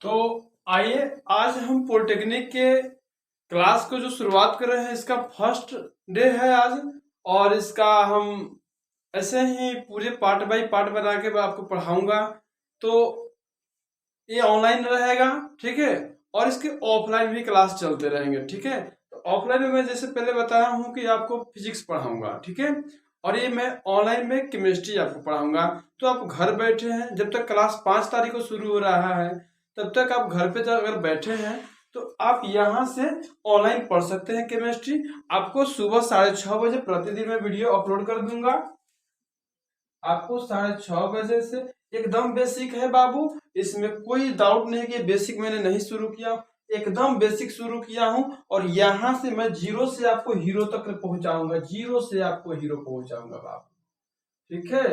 तो आइए आज हम पॉलिटेक्निक के क्लास को जो शुरुआत कर रहे हैं, इसका फर्स्ट डे है आज। और इसका हम ऐसे ही पूरे पार्ट बाय पार्ट बना के मैं आपको पढ़ाऊंगा। तो ये ऑनलाइन रहेगा, ठीक है। और इसके ऑफलाइन भी क्लास चलते रहेंगे, ठीक है। तो ऑफलाइन में मैं जैसे पहले बताया हूँ कि आपको फिजिक्स पढ़ाऊंगा, ठीक है। और ये मैं ऑनलाइन में केमिस्ट्री आपको पढ़ाऊंगा। तो आप घर बैठे हैं, जब तक क्लास 5 तारीख को शुरू हो रहा है तब तक आप घर पे अगर बैठे हैं तो आप यहाँ से ऑनलाइन पढ़ सकते हैं केमिस्ट्री। आपको सुबह 6:30 बजे प्रतिदिन मैं वीडियो अपलोड कर दूंगा। आपको 6:30 बजे से एकदम बेसिक है बाबू, इसमें कोई डाउट नहीं कि बेसिक मैंने नहीं शुरू किया, एकदम बेसिक शुरू किया हूं। और यहां से मैं जीरो से आपको हीरो तक पहुंचाऊंगा, जीरो से आपको हीरो पहुंचाऊंगा बाबू, ठीक है।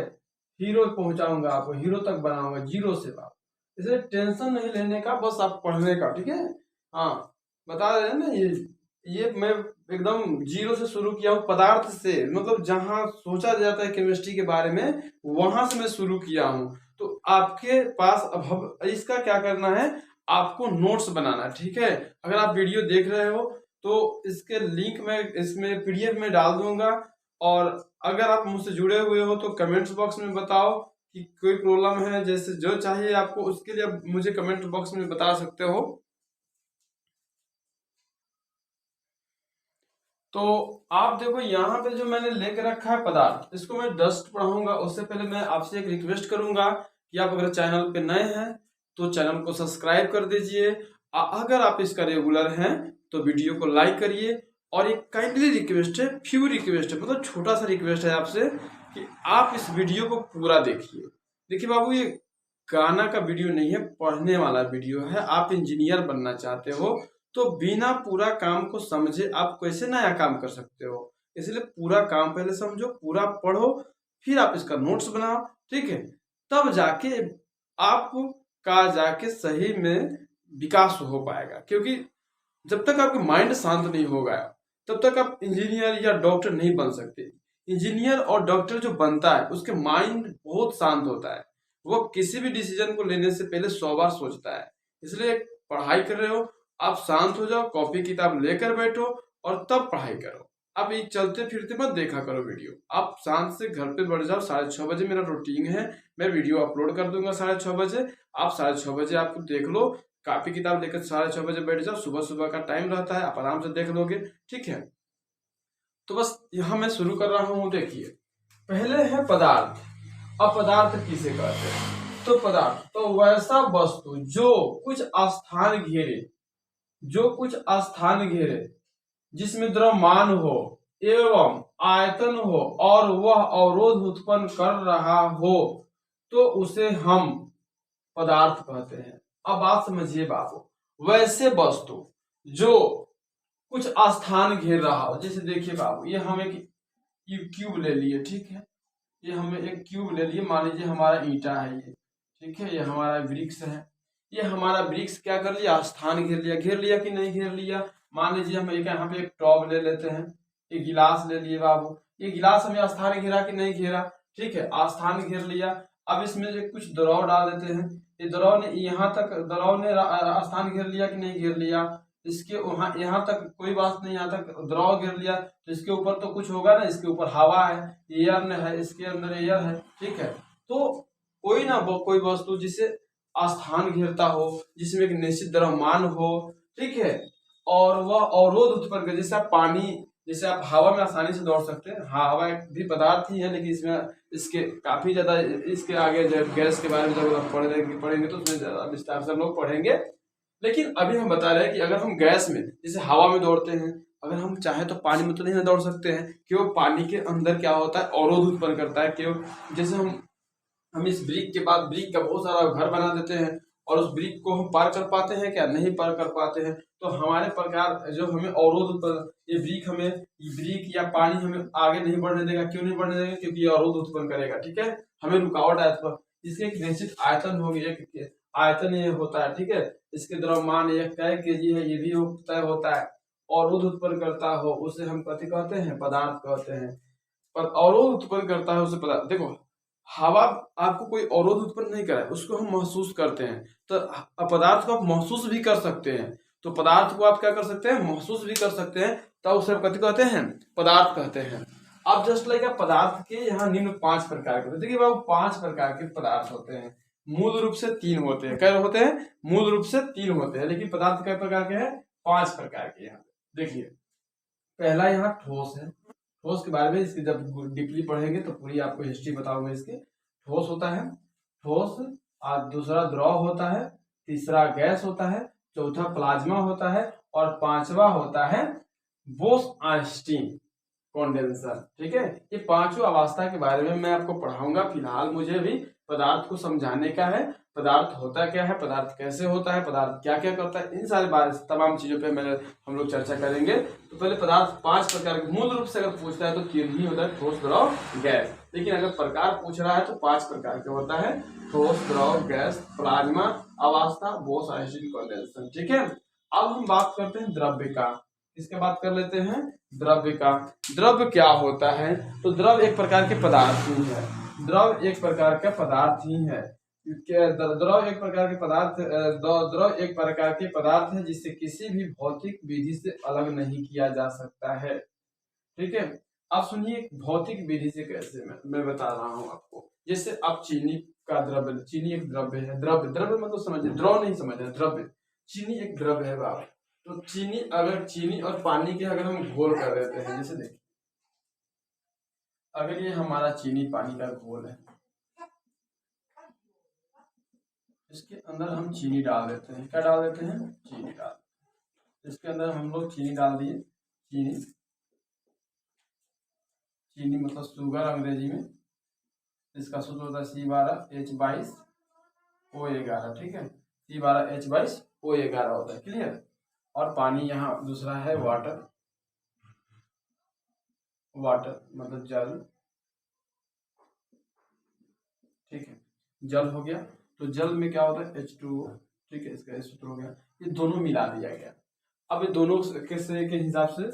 हीरो पहुंचाऊंगा आपको, हीरो तक बनाऊंगा जीरो से बाबू। इसलिए टेंशन नहीं लेने का, बस आप पढ़ने का, ठीक है। हाँ, बता रहे हैं ना, ये मैं एकदम जीरो से शुरू किया हूँ, पदार्थ से, मतलब जहां सोचा जाता है केमिस्ट्री के बारे में वहां से मैं शुरू किया हूँ। तो आपके पास अब इसका क्या करना है, आपको नोट्स बनाना, ठीक है। अगर आप वीडियो देख रहे हो तो इसके लिंक मैं इसमें पीडीएफ में डाल दूंगा। और अगर आप मुझसे जुड़े हुए हो तो कमेंट्स बॉक्स में बताओ कि कोई प्रॉब्लम है, जैसे जो चाहिए आपको उसके लिए आप मुझे कमेंट बॉक्स में बता सकते हो। तो आप देखो यहाँ पे जो मैंने लेके रखा है पदार्थ, इसको मैं डस्ट पढ़ाऊंगा। उससे पहले मैं आपसे एक रिक्वेस्ट करूंगा कि आप अगर चैनल पे नए हैं तो चैनल को सब्सक्राइब कर दीजिए। अगर आप इसका रेगुलर हैं तो वीडियो को लाइक करिए। और एक काइंडली रिक्वेस्ट है, फ्यू रिक्वेस्ट है, मतलब छोटा सा रिक्वेस्ट है आपसे कि आप इस वीडियो को पूरा देखिए। देखिए बाबू, ये गाना का वीडियो नहीं है, पढ़ने वाला वीडियो है। आप इंजीनियर बनना चाहते हो तो बिना पूरा काम को समझे आप कैसे नया काम कर सकते हो। इसलिए पूरा काम पहले समझो, पूरा पढ़ो, फिर आप इसका नोट्स बनाओ, ठीक है। तब जाके आपका जाके सही में विकास हो पाएगा। क्योंकि जब तक आपका माइंड शांत नहीं होगा तब तक आप इंजीनियर या डॉक्टर नहीं बन सकते। इंजीनियर और डॉक्टर जो बनता है उसके माइंड बहुत शांत होता है, वो किसी भी डिसीजन को लेने से पहले 100 बार सोचता है। इसलिए पढ़ाई कर रहे हो, आप शांत हो जाओ, कॉपी किताब लेकर बैठो और तब पढ़ाई करो। अब ये चलते फिरते मत देखा करो वीडियो, आप शांत से घर पे बैठ जाओ। 6:30 बजे मेरा रूटीन है, मैं वीडियो अपलोड कर दूंगा 6:30 बजे। आप 6:30 बजे आपको देख लो, कॉपी किताब लेकर 6:30 बजे बैठ जाओ। सुबह सुबह का टाइम रहता है, आप आराम से देख लोगे, ठीक है। तो बस यहाँ मैं शुरू कर रहा हूँ। देखिए, पहले है पदार्थ। अब पदार्थ किसे कहते हैं? तो पदार्थ तो वैसा वस्तु जो कुछ स्थान घेरे, जो कुछ स्थान घेरे, जिसमें द्रव्यमान हो एवं आयतन हो और वह अवरोध उत्पन्न कर रहा हो, तो उसे हम पदार्थ कहते हैं। अब बात समझिए बाबू, वैसे वस्तु जो कुछ स्थान घेर रहा हो, जैसे देखिए बाबू, ये हम एक क्यूब ले लिए, ठीक है। ये हमें एक क्यूब ले लिए, मान लीजिए हमारा ईंटा है ये, ठीक है। ये हमारा वृक्ष है, ये हमारा वृक्ष क्या कर लिया, स्थान घेर लिया। घेर लिया कि नहीं घेर लिया? मान लीजिए हम एक यहाँ पे एक टॉब ले लेते हैं, एक गिलास ले लिए बाबू, ये गिलास हमें स्थान घेरा कि नहीं घेरा? ठीक है, स्थान घेर लिया। अब इसमें जो कुछ द्रव डाल देते हैं, ये द्रव ने यहाँ तक, द्रव ने स्थान घेर लिया कि नहीं घेर लिया? इसके वहां यहाँ तक कोई बात नहीं, यहाँ तक द्रव घेर लिया तो इसके ऊपर तो कुछ होगा ना, इसके ऊपर हवा है, एयर ने है, इसके अंदर एयर है, ठीक है। तो कोई ना कोई वस्तु जिसे स्थान घेरता हो, जिसमें एक निश्चित द्रव्यमान हो, ठीक है, और वह अवरोध उत्पन्न करे, जैसे आप पानी, जैसे आप हवा में आसानी से दौड़ सकते हैं। हाँ, हवा एक भी पदार्थ ही है, लेकिन इसमें इसके काफी ज्यादा, इसके आगे जब गैस के बारे में जब आप पढ़ेंगे तो उसमें ज्यादा विस्तार से हम लोग पढ़ेंगे। लेकिन अभी हम बता रहे हैं कि अगर हम गैस में जैसे हवा में दौड़ते हैं, अगर हम चाहे तो पानी में तो नहीं दौड़ सकते हैं। क्यों? पानी के अंदर क्या होता है, अवरोध उत्पन्न करता है। क्यों? जैसे हम इस ब्रिक के बाद ब्रिक का बहुत सारा घर बना देते हैं और उस ब्रिक को हम पार कर पाते हैं क्या? नहीं पार कर पाते हैं। तो हमारे प्रकार जो हमें अवरोध उत्पन्न, ये ब्रिक या पानी हमें आगे नहीं बढ़ने देगा। क्यों नहीं बढ़ने देगा? क्योंकि ये अवरोध उत्पन्न करेगा, ठीक है, हमें रुकावट आए तो इसके एक निश्चित आयतन होगी, एक आयतन ये होता है, ठीक है। इसके द्रव्यमान एक तय केजी है, ये भी तय होता है। अवरोध उत्पन्न करता हो उसे हम कथी कहते हैं? पदार्थ कहते हैं। पर अवरोध उत्पन्न करता है उसे पदार्थ। देखो, हवा आपको कोई अवरोध उत्पन्न नहीं कराए, उसको हम महसूस करते हैं। तो पदार्थ को आप महसूस भी कर सकते हैं, तो पदार्थ को आप क्या कर सकते हैं, महसूस भी कर सकते हैं, तब उसे कथी कहते हैं, पदार्थ कहते हैं। अब जस्ट लाइक पदार्थ के यहाँ निम्न 5 प्रकार के होते हैं। देखिए बाबू 5 प्रकार के पदार्थ होते हैं, मूल रूप से 3 होते हैं। क्या होते हैं, मूल रूप से 3 होते हैं, लेकिन पदार्थ कई प्रकार के हैं, 5 प्रकार के। यहाँ देखिए पहला यहाँ ठोस है। ठोस के बारे में इसकी जब डीपली पढ़ेंगे तो पूरी आपको हिस्ट्री बताऊंगा इसकी। ठोस होता है, ठोस, और दूसरा द्रव होता है, तीसरा गैस होता है, चौथा प्लाज्मा होता है, और पांचवा होता है बोस-आइंस्टीन कंडेंसर। ठीक है, ये पांचों अवस्था के बारे में मैं आपको पढ़ाऊंगा। फिलहाल मुझे भी पदार्थ को समझाने का है, पदार्थ होता क्या है, पदार्थ कैसे होता है, पदार्थ क्या क्या करता है, इन सारे बारे तमाम चीजों पे हम लोग चर्चा करेंगे। तो पहले पदार्थ 5 प्रकार के मूल रूप से अगर पूछता है तो 3 ही होता है, ठोस, द्रव, गैस। लेकिन अगर प्रकार पूछ रहा है तो 5 प्रकार के होता है, ठोस, द्रव, गैस, प्लाज्मा अवस्था, बोस-आइंस्टीन कंडेंसर। ठीक है, अब हम बात करते हैं द्रव्य का। इसके बात कर लेते हैं द्रव्य का। द्रव्य क्या होता है, तो द्रव एक प्रकार के पदार्थ ही है। द्रव एक प्रकार का पदार्थ ही है। द्रव एक प्रकार के पदार्थ, द्रव एक प्रकार के पदार्थ है जिसे किसी भी भौतिक विधि से अलग नहीं किया जा सकता है। ठीक है, अब सुनिए भौतिक विधि से कैसे मैं बता रहा हूं आपको। जैसे अब चीनी का द्रव्य, चीनी एक द्रव्य है। द्रव्य, द्रव्य मतलब समझिए, द्रव नहीं समझना, द्रव्य। चीनी एक द्रव्य है बाबा। तो चीनी, अगर चीनी और पानी के अगर हम घोल कर देते हैं, जैसे देखिए अगर ये हमारा चीनी पानी का घोल है, इसके अंदर हम चीनी डाल देते हैं। क्या डाल देते हैं, चीनी डाल। इसके अंदर हम लोग चीनी डाल दिए, चीनी, चीनी मतलब शुगर अंग्रेजी में। इसका सूत्र होता है C12H22O11। ठीक है, C12H22O11 होता है, क्लियर। और पानी यहाँ दूसरा है वाटर, वाटर मतलब जल। ठीक है, जल हो गया। तो जल में क्या होता है, H2O। ठीक है, इसका सूत्र हो गया। ये दोनों मिला दिया गया। अब ये दोनों के हिसाब से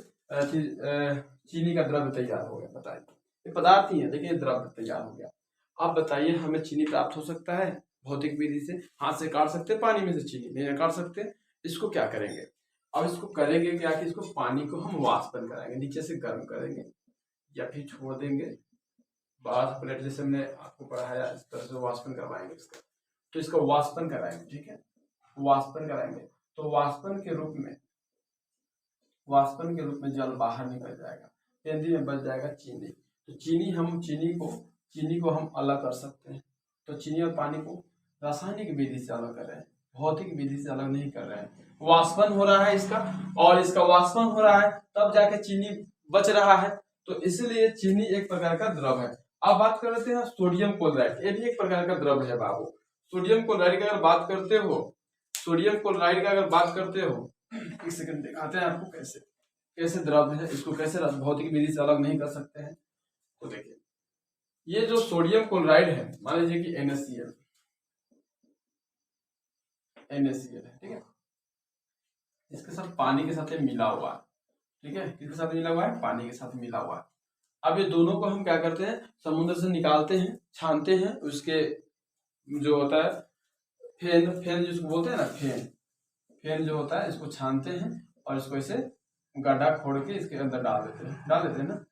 चीनी का द्रव्य तैयार हो गया। बताइए, ये पदार्थ ही है, देखिए द्रव्य तैयार हो गया। आप बताइए हमें चीनी प्राप्त हो सकता है भौतिक विधि से? हाथ से काट सकते, पानी में से चीनी नहीं काट सकते। इसको क्या करेंगे, अब इसको करेंगे क्या कि इसको पानी को हम वाष्पन कराएंगे, नीचे से गर्म करेंगे या फिर छोड़ देंगे। बाथ प्लेट जैसे हमने आपको पढ़ाया, इस तरह से वाष्पन करवाएंगे इसका। तो इसका वाष्पन कराएंगे। ठीक है, वाष्पन कराएंगे तो वाष्पन के रूप में जल बाहर निकल जाएगा, केंद्रीय में बच जाएगा चीनी। तो चीनी को हम अलग कर सकते हैं। तो चीनी और पानी को रासायनिक विधि से अलग कर रहे हैं, भौतिक विधि से अलग नहीं कर रहे हैं। वाष्पन हो रहा है इसका, और इसका वाष्पन हो रहा है तब जाके चीनी बच रहा है। तो इसलिए चीनी एक प्रकार का द्रव है। अब बात कर लेते हैं सोडियम क्लोराइड। ये भी एक प्रकार का द्रव है बाबू। सोडियम क्लोराइड की अगर बात करते हो, सोडियम क्लोराइड का अगर बात करते हो, एक सेकंड दिखाते हैं आपको कैसे द्रव है, इसको कैसे भौतिक विधि से अलग नहीं कर सकते हैं। तो देखिए ये जो सोडियम क्लोराइड है, मान लीजिए कि NaCl है। ठीक है, इसके साथ पानी के साथ मिला हुआ है। ठीक है, किसके साथ मिला हुआ है, पानी के साथ मिला हुआ है। अब ये दोनों को हम क्या करते हैं, समुद्र से निकालते हैं, छानते हैं। उसके जो होता है फेन जिसको बोलते हैं ना, फेन जो होता है, इसको छानते हैं और इसको ऐसे गड्ढा खोड़ के इसके अंदर डाल देते हैं ना,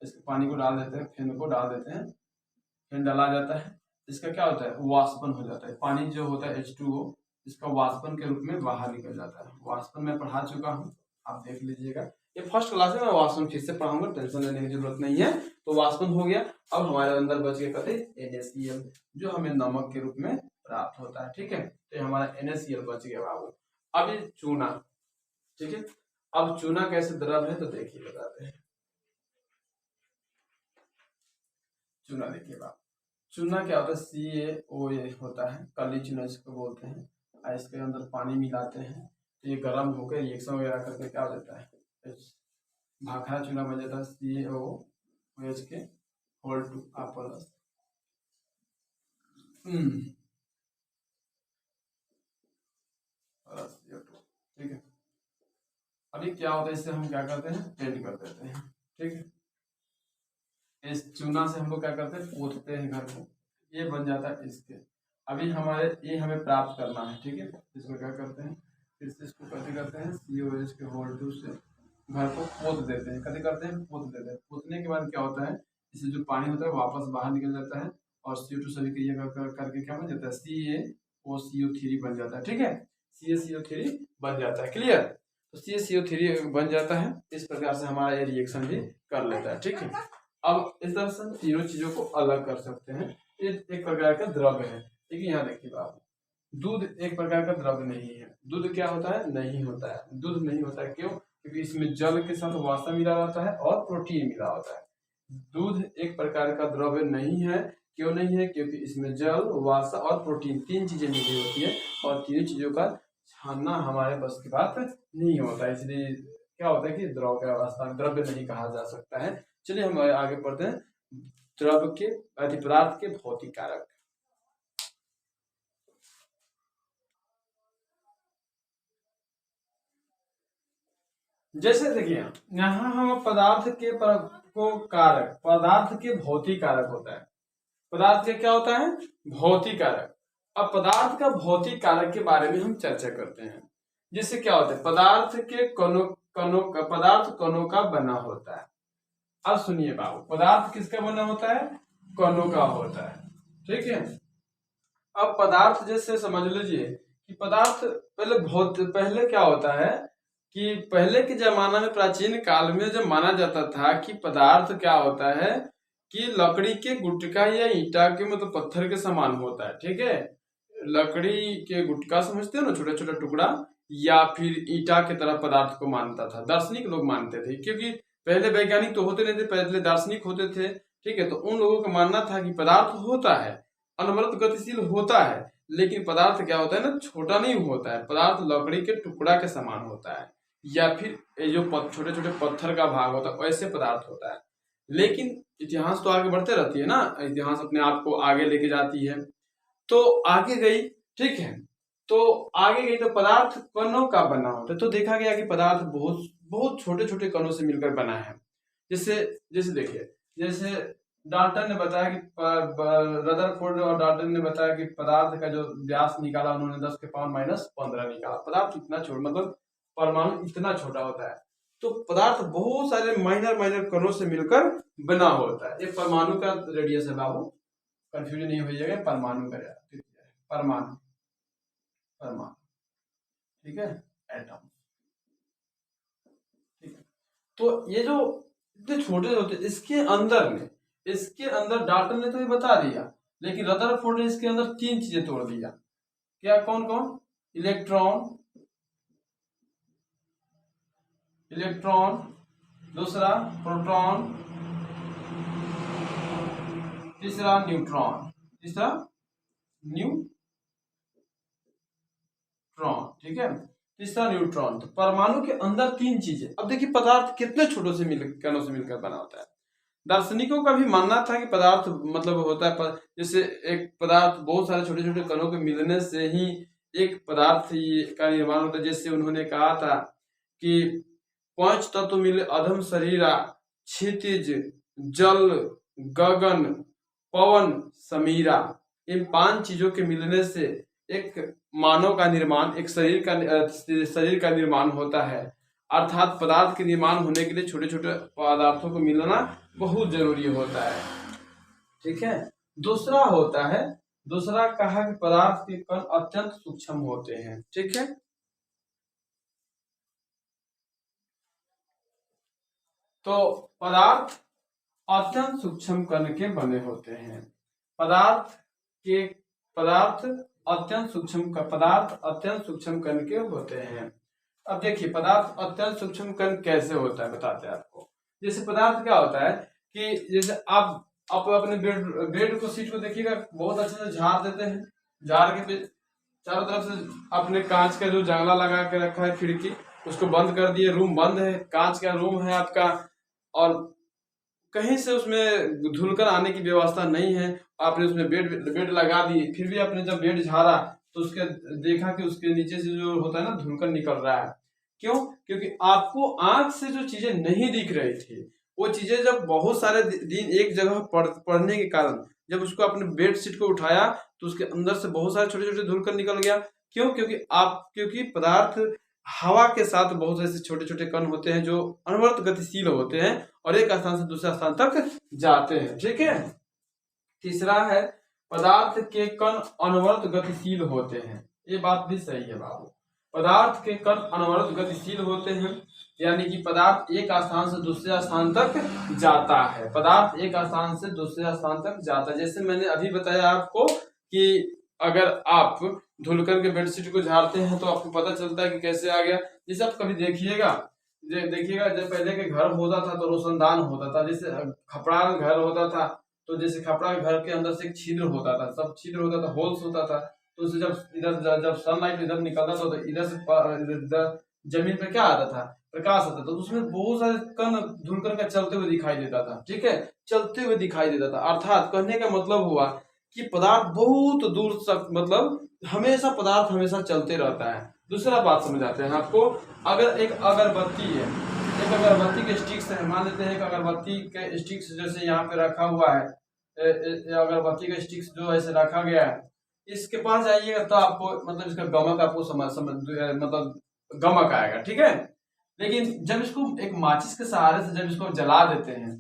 इसके पानी को डाल देते हैं, फेन को डाल देते हैं, फेन डाला जाता है। इसका क्या होता है, वाष्पन हो जाता है। पानी जो होता है H2O, इसका वाष्पन के रूप में बाहर निकल जाता है। वाष्पन मैं पढ़ा चुका हूँ, आप देख लीजिएगा। ये फर्स्ट क्लास में मैं वाष्पन फिर से पढ़ाऊंगा, टेंशन लेने की जरूरत नहीं है। तो वाष्पन हो गया। अब हमारे अंदर बच गए कहते NaCl, जो हमें नमक के रूप में प्राप्त होता है। ठीक है, तो हमारा NaCl बच गया बाबू। अब ये चूना। ठीक है, अब चूना कैसे द्रव है तो देखिए बताते हैं। चूना देखिए बाबू, चूना क्या होता है, CaOA होता है, काली चूना जिसको बोलते हैं। इसके अंदर पानी मिलाते हैं तो ये गर्म होकर रिएक्शन वगैरह करके क्या हो जाता है, भाखड़ा चूना बन जाता है, CaOH के होल 2 प्लस। ठीक है, अभी क्या होता है, इससे हम क्या करते हैं, पेंट कर देते हैं। ठीक है, इस चूना से हम लोग क्या करते हैं, पोतते हैं घर को। ये बन जाता है इसके। अभी हमारे ये हमें प्राप्त करना है, ठीक है। इसको क्या करते हैं, फिर से इसको कैसे करते हैं, COH के होल्ड से घर को पोत देते हैं। कैसे करते हैं, पोत देते हैं। पोतने के बाद क्या होता है, इससे जो पानी होता है वापस बाहर निकल जाता है और CO2 सभी क्रिया करके क्या बन जाता है, CaCO3 बन जाता है, ठीक है। CaCO3 बन जाता है, क्लियर। तो CaCO3 बन जाता है। इस प्रकार से हमारा ये रिएक्शन भी कर लेता है, ठीक है। अब इस तरह से तीनों चीजों को अलग कर सकते हैं। ये एक प्रकार का द्रव्य है, ठीक है। यहाँ देखिए बाबू, दूध एक प्रकार का द्रव्य नहीं है। दूध क्या होता है, नहीं होता है। दूध नहीं होता है, क्यों, क्योंकि इसमें जल के साथ वसा मिला होता है और प्रोटीन मिला होता है। दूध एक प्रकार का द्रव्य नहीं है। क्यों नहीं है, क्योंकि इसमें जल, वसा और प्रोटीन तीन चीजें मिली होती है और तीनों चीजों का छानना हमारे बस की बात नहीं होता है। इसलिए क्या होता है कि द्रव का अवस्था द्रव्य नहीं कहा जा सकता है। चलिए हम आगे पढ़ते हैं, द्रव्य के पदार्थ के भौतिक कारक। जैसे देखिए यहाँ हम पदार्थ के कारक, पदार्थ के भौतिक कारक होता है। पदार्थ के क्या होता है, भौतिक कारक। अब पदार्थ का भौतिक कारक के बारे में हम चर्चा करते हैं। जिससे क्या होता है, पदार्थ के पदार्थ कणों का बना होता है। अब सुनिए बाबू, पदार्थ किसका बना होता है, कणों का होता है, ठीक है। अब पदार्थ जैसे समझ लीजिए कि पदार्थ पहले क्या होता है कि पहले के जमाना में, प्राचीन काल में जब माना जाता था कि पदार्थ क्या होता है कि लकड़ी के गुटका या ईंटा के मतलब पत्थर के समान होता है, ठीक है। लकड़ी के गुटका समझते हो ना, छोटा छोटा टुकड़ा, या फिर ईंटा की तरह पदार्थ को मानता था। दार्शनिक लोग मानते थे, क्योंकि पहले वैज्ञानिक तो होते नहीं थे, पहले दार्शनिक होते थे, ठीक है। तो उन लोगों का मानना था कि पदार्थ होता है, अनवरत गतिशील होता है, लेकिन पदार्थ क्या होता है ना, छोटा नहीं होता है। पदार्थ लकड़ी के टुकड़ा के समान होता है, या फिर जो छोटे छोटे पत्थर का भाग होता है, वैसे पदार्थ होता है। लेकिन इतिहास तो आगे बढ़ते रहती है ना, इतिहास अपने आप को आगे लेके जाती है। तो आगे गई, ठीक है, तो आगे गई तो पदार्थ कणों का बना होता है। तो देखा गया कि पदार्थ बहुत बहुत छोटे छोटे कणों से मिलकर बना है। जैसे जैसे देखिए, जैसे डाल्टन ने बताया कि रदरफोर्ड और डाल्टन ने बताया कि पदार्थ का जो व्यास निकाला उन्होंने 10 के पावर -15 निकाला। पदार्थ इतना छोटा, मतलब परमाणु इतना छोटा होता है। तो पदार्थ बहुत सारे माइनर माइनर कणों से मिलकर बना होता है। ये परमाणु का रेडियस है बाबू, कंफ्यूजन नहीं हो जाएगा। परमाणु का परमाणु, परमाणु, ठीक है, एटम, ठीक है। तो ये जो इतने छोटे होते, इसके अंदर डाल्टन ने तो ये बता दिया, लेकिन रदरफोर्ड ने इसके अंदर तीन चीजें तोड़ दिया। क्या, कौन कौन, इलेक्ट्रॉन, दूसरा प्रोटॉन, तीसरा न्यूट्रॉन, ठीक है, तीसरा न्यूट्रॉन। तो परमाणु के अंदर तीन चीजें। अब देखिए पदार्थ कितने छोटों से कणों से मिलकर बना होता है। दार्शनिकों का भी मानना था कि पदार्थ मतलब होता है जैसे एक पदार्थ बहुत सारे छोटे छोटे कणों के मिलने से ही एक पदार्थ का निर्माण होता है। जैसे उन्होंने कहा था कि 5 तत्व मिले अधम शरीरा, क्षितिज, जल, गगन, पवन, समीरा। इन 5 चीजों के मिलने से एक मानव का निर्माण, एक शरीर का निर्माण होता है। अर्थात पदार्थ के निर्माण होने के लिए छोटे छोटे पदार्थों को मिलना बहुत जरूरी होता है, ठीक है। दूसरा कहा कि पदार्थ के कण अत्यंत सूक्ष्म होते हैं, ठीक है। तो पदार्थ अत्यंत सूक्ष्म कण के बने होते हैं। पदार्थ अत्यंत सूक्ष्म कण के होते हैं। अब देखिए पदार्थ अत्यंत सूक्ष्म कण कैसे होता है, बताते हैं आपको। जैसे पदार्थ क्या होता है कि जैसे आप अपने बेड को, सीट को देखिएगा, बहुत अच्छे से झाड़ देते हैं। झाड़ के चारों तरफ से अपने कांच का जो जंगला लगा के रखा है, खिड़की, उसको बंद कर दिए, रूम बंद है, कांच का रूम है आपका, और कहीं से उसमें धुलकर आने की व्यवस्था नहीं है। आपने उसमें बेड लगा दी, फिर भी आपने जब बेड झाड़ा तो उसके देखा कि उसके नीचे से जो होता है ना, धुलकर निकल रहा है। क्यों? क्योंकि आपको आंख से जो चीजें नहीं दिख रही थी, वो चीजें जब बहुत सारे दिन एक जगह पढ़ने के कारण जब उसको अपने बेड शीट को उठाया तो उसके अंदर से बहुत सारे छोटे छोटे धूलकण निकल गया। क्यों? क्योंकि पदार्थ हवा के साथ बहुत ऐसे छोटे छोटे कण होते हैं जो अनवरत गतिशील होते हैं और एक स्थान से दूसरे स्थान तक जाते हैं। ठीक है। तीसरा है पदार्थ के कण अनवरत गतिशील होते हैं। ये बात भी सही है बाबू, पदार्थ के कण अनवरत गतिशील होते हैं, यानी कि पदार्थ एक स्थान से दूसरे स्थान तक जाता है। पदार्थ एक स्थान से दूसरे स्थान तक जाता है। जैसे मैंने अभी बताया आपको कि अगर आप धूलकण के बेडशीट को झाड़ते हैं तो आपको पता चलता है कि कैसे आ गया। जैसे आप कभी देखिएगा जब पहले के घर होता था तो रोशनदान होता था, जैसे खपड़ा घर होता था तो जैसे खपड़ा घर के अंदर से एक छिद्र होता था, सब छिद्र होता था, होल्स होता था, तो उससे जब सनलाइट इधर निकलता था तो इधर से जमीन पे क्या आता था? प्रकाश आता था, तो उसमें बहुत सारे कण धूलकण का चलते हुए दिखाई देता था। ठीक है, चलते हुए दिखाई देता था। अर्थात कहने का मतलब हुआ कि पदार्थ बहुत दूर तक, मतलब पदार्थ हमेशा चलते रहता है। दूसरा बात समझ आते हैं आपको, अगर एक अगरबत्ती है, एक अगरबत्ती के स्टिक्स है, मान लेते हैं एक अगरबत्ती के स्टिक्स जैसे यहाँ पे रखा हुआ है, अगरबत्ती का स्टिक्स जो ऐसे रखा गया है, इसके पास जाइएगा तो आपको मतलब इसका गमक आपको मतलब गमक आएगा। ठीक है, लेकिन जब इसको एक माचिस के सहारे से जब इसको जला देते हैं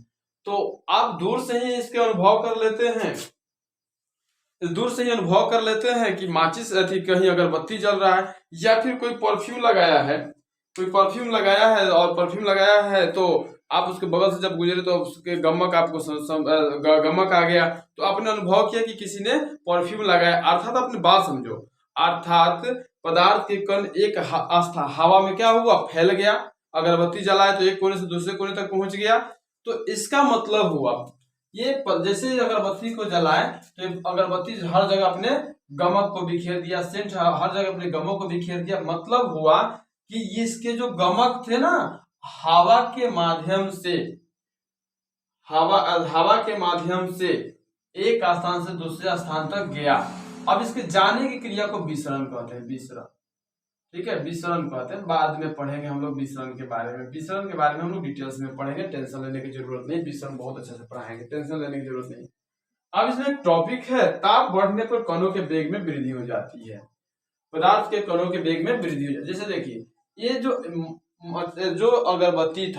तो आप दूर से ही इसके अनुभव कर लेते हैं, दूर से ही अनुभव कर लेते हैं कि माचिस कहीं अगरबत्ती जल रहा है, या फिर कोई परफ्यूम लगाया है, और परफ्यूम लगाया है तो आप उसके बगल से जब गुजरे तो उसके गमक आपको गमक आ गया, तो आपने अनुभव किया कि किसी ने परफ्यूम लगाया। अर्थात आपने बात समझो, अर्थात पदार्थ के कण एक हवा में क्या हुआ? फैल गया। अगरबत्ती जलाए तो एक कोने से दूसरे कोने तक पहुंच गया। तो इसका मतलब हुआ ये जैसे अगरबत्ती को जलाए तो अगरबत्ती हर जगह अपने गमक को बिखेर दिया, सेंट हर जगह अपने गमक को बिखेर दिया। मतलब हुआ कि इसके जो गमक थे ना, हवा के माध्यम से एक स्थान से दूसरे स्थान तक गया। अब इसके जाने की क्रिया को विसरण कहते हैं, विसरण। ठीक है, विसरण कहते हैं। बाद में पढ़ेंगे हम लोग विसरण के बारे में, हम लोग डिटेल्स में पढ़ेंगे, टेंशन लेने की जरूरत नहीं, विसरण बहुत अच्छे से पढ़ाएंगे, टेंशन लेने की जरूरत नहीं। अब इसमें एक टॉपिक है, ताप बढ़ने पर कणों के वेग में वृद्धि हो जाती है। पदार्थ के कणों के वेग में वृद्धि हो जाती है। जैसे देखिए, ये जो अगरबत्ती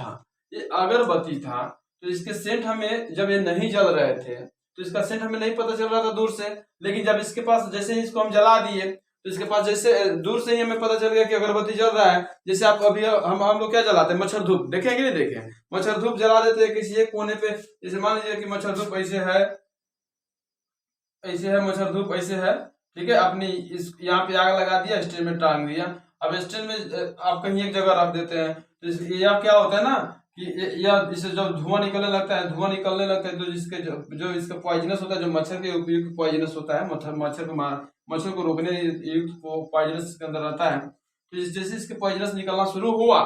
था तो इसके सेंट हमें जब ये नहीं जल रहे थे तो इसका सेंट हमें नहीं पता चल रहा था दूर से, लेकिन जब इसके पास जैसे इसको हम जला दिए तो इसके पास जैसे दूर से ही हमें पता चल गया कि अगरबत्ती जल रहा है। जैसे आप अभी हम लोग क्या जलाते हैं? मच्छर धूप। देखें कि नहीं देखें? मच्छर धूप जला देते हैं किसी एक कोने पे। जैसे मान लीजिए कि मच्छर धूप ऐसे है मच्छर धूप ऐसे है। ठीक है, अपनी इस यहाँ पे आग लगा दिया, स्टैंड में टांग दिया। अब स्टैंड में आप कहीं एक जगह रख देते हैं तो यह क्या होता है ना कि यह इससे जब धुआं निकलने लगता है तो जिसके जो इसका पॉइजनस होता है, जो मच्छर के उपयुक्त पॉइजनस होता है, मच्छर को रोकने युक्त पॉइजनस इसके अंदर रहता है। तो जैसे इसके पॉइजनस निकलना शुरू हुआ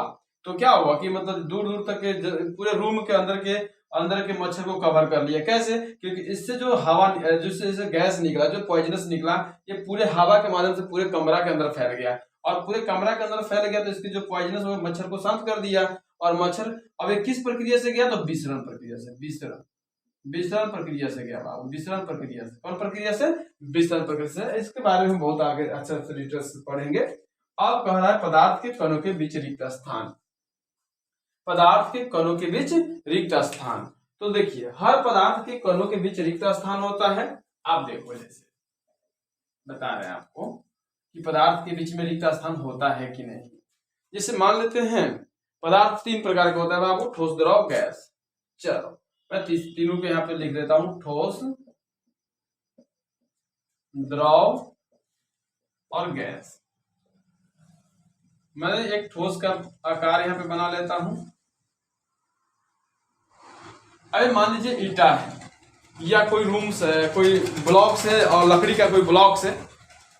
तो क्या हुआ कि मतलब दूर दूर तक के पूरे रूम के अंदर के मच्छर को कवर कर लिया। कैसे? क्योंकि इससे जो हवा जिससे गैस निकला, जो पॉइजनस निकला, ये पूरे हवा के माध्यम से पूरे कमरा के अंदर फैल गया, और पूरे कमरा के अंदर फैल गया तो इसकी जो पॉइजनस वो मच्छर को शांत कर दिया। और मच्छर अब एक किस प्रक्रिया से गया? तो विसरण प्रक्रिया से। विसरण प्रक्रिया से गया बाबू, विसरण प्रक्रिया से। कौन प्रक्रिया से? विसरण प्रक्रिया से। इसके बारे में बहुत आगे अच्छे से डिटेल्स पढ़ेंगे। अब कह रहा है पदार्थ के कणों के बीच रिक्त स्थान। पदार्थ के कणों के बीच रिक्त स्थान, तो देखिए हर पदार्थ के कणों के बीच रिक्त स्थान होता है। आप देखो, जैसे बता रहे हैं आपको कि पदार्थ के बीच में रिक्त स्थान होता है कि नहीं। जैसे मान लेते हैं पदार्थ तीन प्रकार का होता है बाबू, ठोस, द्रव, गैस। चलो मैं तीनों के यहाँ पे लिख देता हूं, ठोस, द्रव और गैस। मैं एक ठोस का आकार यहाँ पे बना लेता हूं। अरे मान लीजिए ईटा है, या कोई रूम्स है, कोई ब्लॉक्स है, और लकड़ी का कोई ब्लॉक्स है।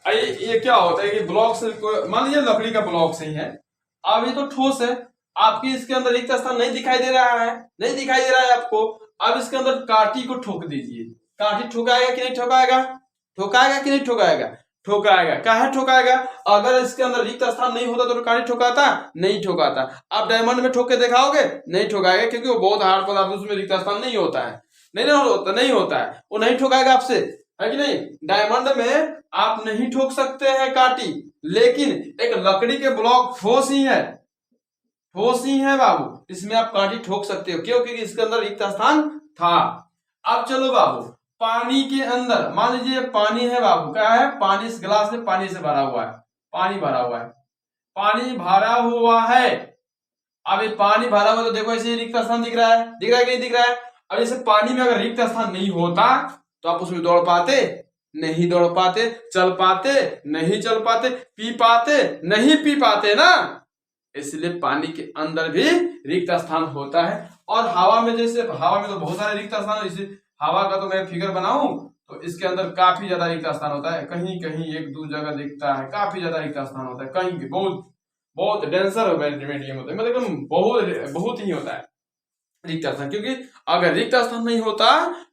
ये क्या होता है कि ब्लॉक्स, मान लीजिए लकड़ी का ब्लॉक्स ही है। अब ये तो ठोस है, आपकी इसके अंदर रिक्त स्थान नहीं दिखाई दे रहा है, आपको। अब इसके अंदर कांटी को ठोक दीजिए। कांटी ठोकाएगा कि नहीं ठोकाएगा? ठोकाएगा। काहे ठोकाएगा? अगर इसके अंदर रिक्त स्थान नहीं होता तो कांटी ठोकाता? नहीं ठोकाता। आप डायमंड में ठोक के दिखाओगे? नहीं ठोकाएगा, क्योंकि वो बहुत हार्ड पदार्थ, उसमें रिक्त स्थान नहीं होता है। नहीं होता है, वो नहीं ठोकाएगा आपसे, है कि नहीं। डायमंड में आप नहीं ठोक सकते हैं काटी, लेकिन एक लकड़ी के ब्लॉक ठोस ही है बाबू, इसमें आप काटी ठोक सकते हो। क्यों? क्योंकि इसके अंदर रिक्त स्थान था। अब चलो बाबू, पानी के अंदर मान लीजिए पानी है बाबू, क्या है, पानी, इस गिलास में पानी से भरा हुआ है, पानी भरा हुआ है, पानी भरा हुआ है। अब ये पानी भरा हुआ तो देखो ऐसे रिक्त स्थान दिख रहा है कि नहीं दिख रहा है। अब जैसे पानी में अगर रिक्त स्थान नहीं होता तो आप उसमें दौड़ पाते, नहीं दौड़ पाते, चल पाते, नहीं चल पाते, पी पाते, नहीं पी पाते ना। इसलिए पानी के अंदर भी रिक्त स्थान होता है। और हवा में, जैसे हवा में तो बहुत सारे रिक्त स्थान, इसे हवा का तो मैं फिगर बनाऊं तो इसके अंदर काफी ज्यादा रिक्त स्थान होता है, कहीं कहीं एक दो जगह दिखता है, काफी ज्यादा रिक्त स्थान होता है, कहीं बहुत बहुत डेंसर मीडियम होता है, मतलब बहुत ही होता है रिक्त स्थान। क्योंकि अगर रिक्त स्थान नहीं होता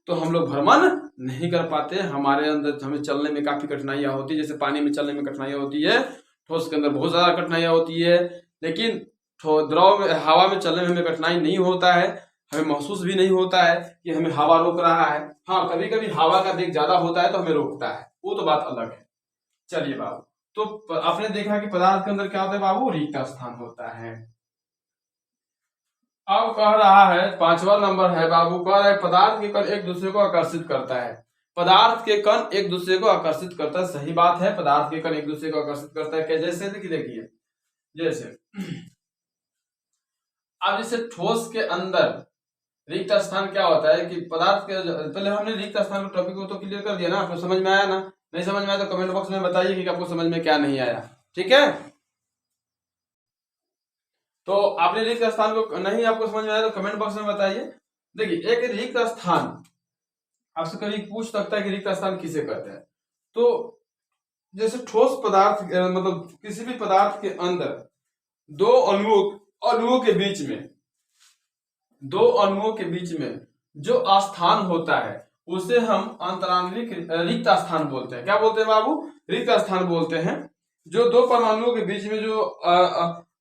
तो हम लोग भ्रमण नहीं कर पाते, हमारे अंदर हमें चलने में काफी कठिनाइयां होती है। जैसे पानी में चलने में कठिनाइयां होती है, ठोस के अंदर बहुत ज्यादा कठिनाइयां होती है, लेकिन द्रव में, हवा में चलने में हमें कठिनाई नहीं होता है, हमें महसूस भी नहीं होता है कि हमें हवा रोक रहा है। हाँ, कभी कभी हवा का वेग ज्यादा होता है तो हमें रोकता है, वो तो बात अलग है। चलिए बाबू, तो आपने देखा कि पदार्थ के अंदर क्या होता है बाबू, रिक्त स्थान होता है। अब कह रहा है 5वां नंबर है बाबू, कह रहा है पदार्थ के कण एक दूसरे को आकर्षित करता है। पदार्थ के कण एक दूसरे को आकर्षित करता है, सही बात है, पदार्थ के कण एक दूसरे को आकर्षित करता है। क्या? जैसे देखिए, जैसे अब जैसे ठोस के अंदर रिक्त स्थान क्या होता है कि पदार्थ के, पहले हमने रिक्त स्थान के टॉपिक को तो क्लियर कर दिया ना, आपको समझ में आया ना? नहीं समझ में आया तो कमेंट बॉक्स में बताइए कि आपको समझ में क्या नहीं आया, ठीक है। तो आपने रिक्त स्थान को नहीं आपको समझ में आया तो कमेंट बॉक्स में बताइए। देखिए, एक रिक्त स्थान आपसे कभी पूछ सकता है कि रिक्त स्थान किसे कहते हैं। तो जैसे ठोस पदार्थ, मतलब किसी भी पदार्थ के अंदर दो अणुओं के बीच में जो स्थान होता है उसे हम अंतरांगविक रिक्त स्थान बोलते हैं। क्या बोलते हैं बाबू? रिक्त स्थान बोलते हैं। जो दो परमाणुओं के बीच में जो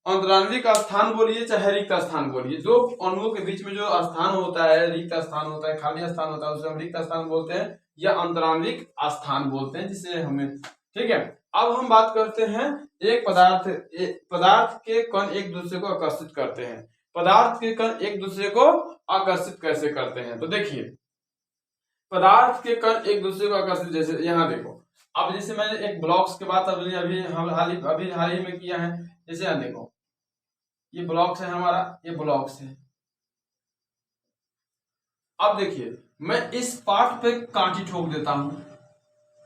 अंतरांगविक स्थान बोलिए चाहे रिक्त स्थान बोलिए, दो अणुओं के बीच में जो स्थान होता है, रिक्त स्थान होता है, खाली स्थान होता है, उसे हम रिक्त स्थान बोलते हैं या अंतरांगविक स्थान बोलते हैं, जिसे हमें, ठीक है। अब हम बात करते हैं एक पदार्थ के कण एक दूसरे को आकर्षित करते हैं। पदार्थ के कण एक दूसरे को आकर्षित कैसे करते हैं? तो देखिए, पदार्थ के कण एक दूसरे को आकर्षित, जैसे यहाँ देखो, अब जैसे मैंने एक ब्लॉक्स के बात अभी हाल ही में किया है। जैसे यहाँ देखो, ये ब्लॉक्स है हमारा, ये ब्लॉक्स है। अब देखिए, मैं इस पार्ट पे कांटी ठोक देता हूं,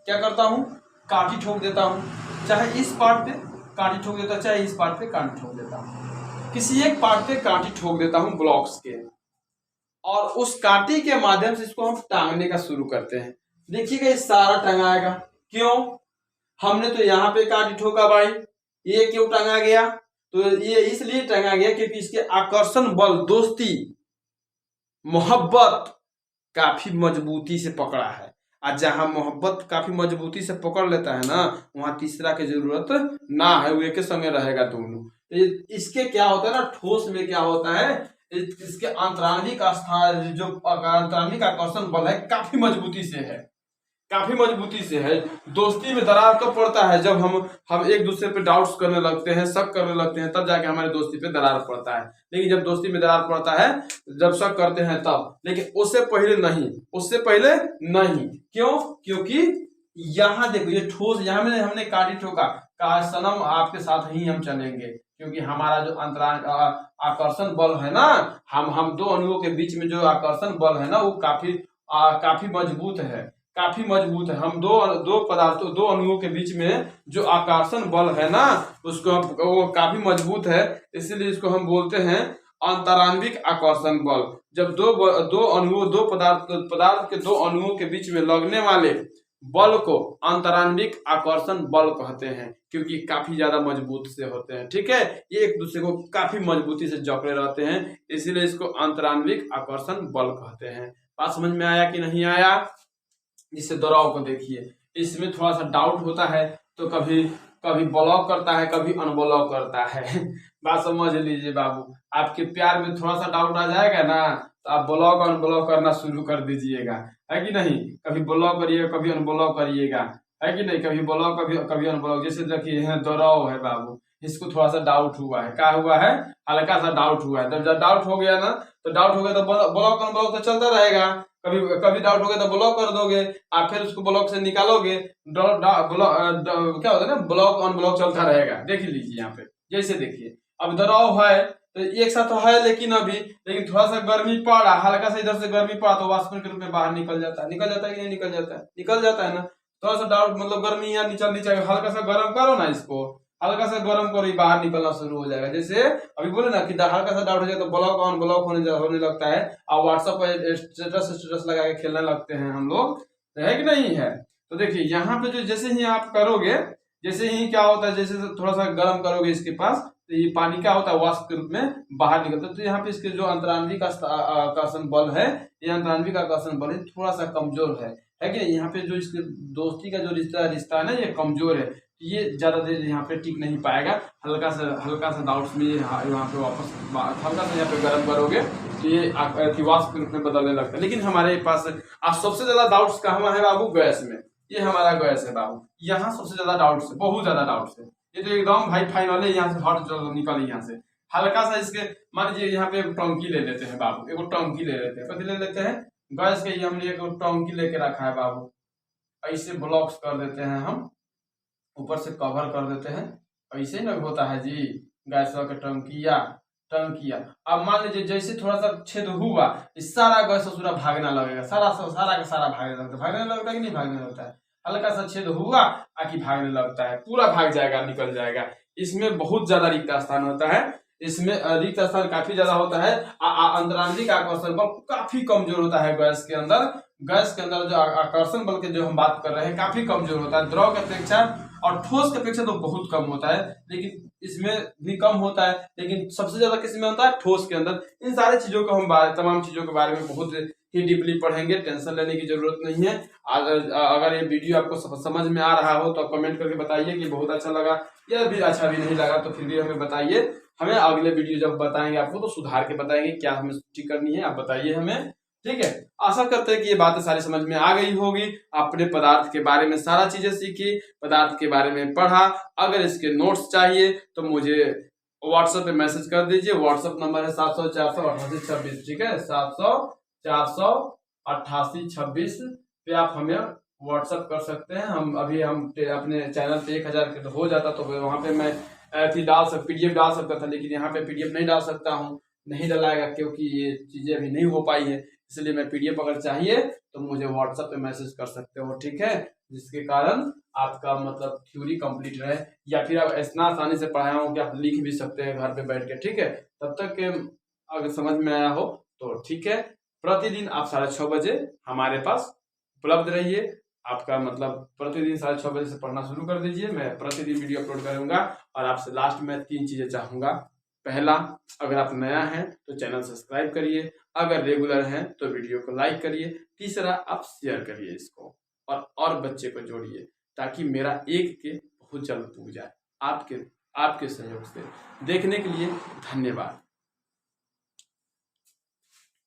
क्या करता हूं, कांटी ठोक देता हूं, चाहे इस पार्ट पे कांटी ठोक देता, चाहे इस पार्ट पे कांटी ठोक देता हूं, किसी एक पार्ट पे कांटी ठोक देता हूं ब्लॉक्स के, और उस कांटी के माध्यम से इसको हम टांगने का शुरू करते हैं। देखिएगा, ये सारा टंगाएगा। क्यों? हमने तो यहाँ पे कांटी ठोका भाई, ये क्यों टंगा गया? तो ये इसलिए टंगा गया क्योंकि इसके आकर्षण बल, दोस्ती, मोहब्बत काफी मजबूती से पकड़ा है। और जहां मोहब्बत काफी मजबूती से पकड़ लेता है ना, वहां तीसरा की जरूरत ना है, वो एक संगे रहेगा दोनों। इसके क्या होता है ना, ठोस में क्या होता है, इसके अंतरांगिक स्थान, जो अंतरांगिक आकर्षण बल है काफी मजबूती से है। दोस्ती में दरार कब पड़ता है? जब हम एक दूसरे पे डाउट्स करने लगते हैं, शक करने लगते हैं, तब जाके हमारी दोस्ती पे दरार पड़ता है। लेकिन जब दोस्ती में दरार पड़ता है, जब शक करते हैं तब, लेकिन उससे पहले नहीं। क्यों? क्योंकि यहाँ देखो, ये ठोस, यहाँ में हमने कांटी ठोका, कहा सनम आपके साथ ही हम चलेंगे, क्योंकि हमारा जो आकर्षण बल है ना, हम दो अणुओं के बीच में जो आकर्षण बल है ना, वो काफी मजबूत है। हम दो अणुओं के बीच में जो आकर्षण बल है ना, वो काफी मजबूत है। इसीलिए इसको हम बोलते हैं अंतरांगिक आकर्षण बल। जब दो पदार्थ के दो अणुओं के बीच में लगने वाले बल को अंतरांगिक आकर्षण बल कहते हैं, क्योंकि काफी ज्यादा मजबूत से होते हैं, ठीक है। ये एक दूसरे को काफी मजबूती से जकड़े रहते हैं, इसीलिए इसको अंतरांगिक आकर्षण बल कहते हैं। बात समझ में आया कि नहीं आया? जिससे दोहराव को देखिए, इसमें थोड़ा सा डाउट होता है तो कभी ब्लॉक करता है, कभी अनब्लॉक करता है। बात समझ लीजिए बाबू, आपके प्यार में थोड़ा सा डाउट आ जाएगा ना, तो आप ब्लॉक अनब्लॉक करना शुरू कर दीजिएगा, है कि नहीं। कभी ब्लॉक करिएगा, कभी अनब्लॉक करिएगा, है कि नहीं। कभी ब्लॉक कभी अनब्लॉक। जैसे देखिए यहाँ दोहराव है बाबू, इसको थोड़ा सा डाउट हुआ है, क्या हुआ है, हल्का सा डाउट हुआ है। जब डाउट हो गया ना, तो डाउट हो गया तो ब्लॉक अनब्लॉक तो चलता रहेगा। कभी कभी डाउट हो गया तो ब्लॉक कर दोगे आप, फिर उसको ब्लॉक से निकालोगे, क्या होता है ना, ब्लॉक अनब्लॉक चलता रहेगा। देख लीजिए यहाँ पे, जैसे देखिए अब दबाव है तो एक साथ तो है, लेकिन थोड़ा सा गर्मी पड़ा, हल्का सा इधर से गर्मी पड़ा तो वाष्पन के रूप में बाहर निकल जाता है। निकल जाता है कि नहीं निकल जाता है, निकल जाता है ना। थोड़ा सा डाउट मतलब गर्मी यहाँ नीचे हल्का सा गर्म करो ना, इसको हल्का सा गर्म करो, बाहर निकलना शुरू हो जाएगा। जैसे अभी बोले ना कि हल्का सा डाउट हो जाए तो ब्लॉक ऑन ब्लॉक होने लगता है, और व्हाट्सएप पर स्टेटस लगा के खेलने लगते हैं हम लोग, है कि नहीं है। तो देखिए यहाँ पे जो जैसे ही आप करोगे, जैसे ही क्या होता है, जैसे थोड़ा सा गर्म करोगे इसके पास, तो ये पानी क्या होता है, वाष्प के रूप में बाहर निकलता है। तो यहाँ पे इसके जो अंतरान्विक आकर्षण बल है, ये अंतरान्विक आकर्षण बल थोड़ा सा कमजोर है कि यहाँ पे जो इसके दोस्ती का जो रिश्ता है ना, ये कमजोर है। ये ज्यादा देर यहाँ पे टिक नहीं पाएगा। हल्का सा डाउट्स में यहाँ पे वापस हल्का सा यहाँ पे गर्म करोगे तो ये वाष्प के रूप में बदलने लगता है। लेकिन हमारे पास आज सबसे ज्यादा डाउट्स कहाँ है बाबू, गैस में। ये हमारा गैस है बाबू, यहाँ सबसे ज्यादा डाउट्स है, बहुत ज्यादा डाउट्स है। ये तो एकदम भाई फाइनल है, यहाँ से हट निकल यहाँ से। हल्का सा इसके मान लीजिए यहाँ पे टंकी ले लेते हैं बाबू, एगो टंकी ले लेते हैं, कभी ले लेते हैं गैस के, हमने एक टंकी लेके रखा है बाबू। ऐसे ब्लॉक्स कर देते हैं हम, ऊपर से कवर कर देते हैं, ऐसे ना होता है जी गैस का टंकिया। अब मान लीजिए जैसे थोड़ा सा छेद हुआ, इस सारा गैस पूरा भागना लगेगा, सारा का सारा भागने लगता है कि नहीं भागने लगता है। हल्का सा छेद हुआ आखिर भागने लगता है, पूरा भाग जाएगा, निकल जाएगा। इसमें बहुत ज्यादा रिक्त स्थान होता है, इसमें रिक्त स्थान काफी ज्यादा होता है। अंतरांतरिक आकर्षण बल काफी कमजोर होता है गैस के अंदर। गैस के अंदर जो आकर्षण बल के जो हम बात कर रहे हैं काफी कमजोर होता है, द्रव की अपेक्षा और ठोस की अपेक्षा तो बहुत कम होता है, लेकिन इसमें भी कम होता है, लेकिन सबसे ज्यादा किसमें होता है, ठोस के अंदर। इन सारी चीजों को हम तमाम चीजों के बारे में बहुत ही डीपली पढ़ेंगे, टेंशन लेने की जरूरत नहीं है। अगर ये वीडियो आपको समझ में आ रहा हो तो कमेंट करके बताइए कि बहुत अच्छा लगा, या भी अच्छा भी नहीं लगा तो फिर भी हमें बताइए। हमें अगले वीडियो जब बताएंगे आपको तो सुधार के बताएंगे क्या हमें ठीक करनी है, आप बताइए हमें, ठीक है। आशा करते हैं कि ये बातें सारी समझ में आ गई होगी। आपने पदार्थ के बारे में सारा चीजें सीखी, पदार्थ के बारे में पढ़ा। अगर इसके नोट्स चाहिए तो मुझे व्हाट्सएप पे मैसेज कर दीजिए। व्हाट्सएप नंबर है 700-488-26, ठीक है, 700-488-26 पे आप हमें व्हाट्सएप कर सकते हैं। हम अपने चैनल पे 1000 हो जाता तो वहां पे मैं PDF डाल सकता था, लेकिन यहाँ पे PDF नहीं डाल सकता हूँ, नहीं डलाएगा क्योंकि ये चीजें अभी नहीं हो पाई है। इसलिए मैं PDF अगर चाहिए तो मुझे व्हाट्सएप पे मैसेज कर सकते हो, ठीक है, जिसके कारण आपका मतलब थ्योरी कंप्लीट रहे, या फिर आप इतना आसानी से पढ़ाया हो कि आप लिख भी सकते हैं घर पे बैठ के, ठीक है। तब तक के अगर समझ में आया हो तो ठीक है। प्रतिदिन आप 6:30 बजे हमारे पास उपलब्ध रहिए। आपका मतलब प्रतिदिन 6:30 बजे से पढ़ना शुरू कर दीजिए। मैं प्रतिदिन वीडियो अपलोड करूंगा। और आपसे लास्ट में 3 चीजें चाहूंगा। पहला, अगर आप नया हैं तो चैनल सब्सक्राइब करिए, अगर रेगुलर हैं तो वीडियो को लाइक करिए। तीसरा, आप शेयर करिए इसको और बच्चे को जोड़िए, ताकि मेरा एक के बहुत जल्द पूग जाए। आपके सहयोग से। देखने के लिए धन्यवाद।